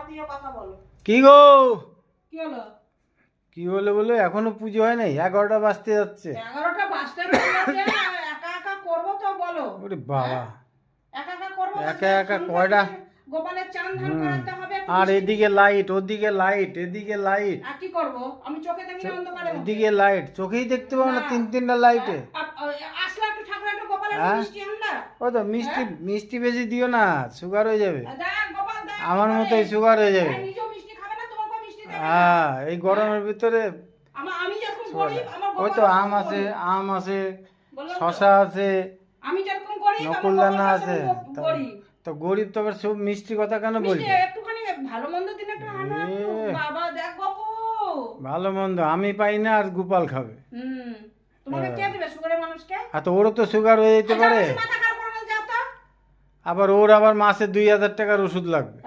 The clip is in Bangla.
যাবতীয় কথা বলো। কি গো? কি হলো? কি হলো বলে? এখনো পুজো হয় নাই, 11টা বাজতে যাচ্ছে। 11টা বাজতে গেছে, একা একা করবো তো বলো? ওরে বাবা, একা একা করবো, একা একা কয়টা? গোপালের চান ধান করাতে হবে একটু আর মিষ্টি। এদিকে লাইট, ওদিকে লাইট, এদিকে লাইট, আর কি করবো? আমি চোখে দেখি না অন্ধকারে? এদিকে লাইট, চোখেই দেখতে পাবো না 3টা লাইটে। আসলে একটু ঠাকুর একটু গোপালের হ্যাঁ? মিষ্টি আনলা। ও তো মিষ্টি, মিষ্টি বেশি দিও না, সুগার হয়ে যাবে। দেখ গোপাল, দেখ আমার মতোই সুগার হয়ে যাবে। নিজেও মিষ্টি খাবে না, তোমাকেও মিষ্টি দেবে না। হ্যাঁ, এই গরমের ভিতরে আমি যেরকম করি, আমার ওই গোপাল তো আম আছে, আম আছে, বললাম তো, শশা আছে, আমি যেরকম করি আমার নকুলদানা গোপাল আছে। সেরকম করি। তো গরিব তো আবার সব মিষ্টি কথা কেন মিষ্টি বলবি? একটুখানি ভালো মন্দ দিন একটু আনো একটু। এ। বাবা দেখ বাবু। ভালো মন্দ আমি পাই না, আর গোপাল খাবে। তোমাকে কে দিবে সুগারের মানুষকে? আর তো ওরও তো সুগার হয়ে যেতে পারে, মাথা খারাপ করে না, যাও তো। আবার ওর আবার মাসে 2000 টাকার ওষুধ লাগবে।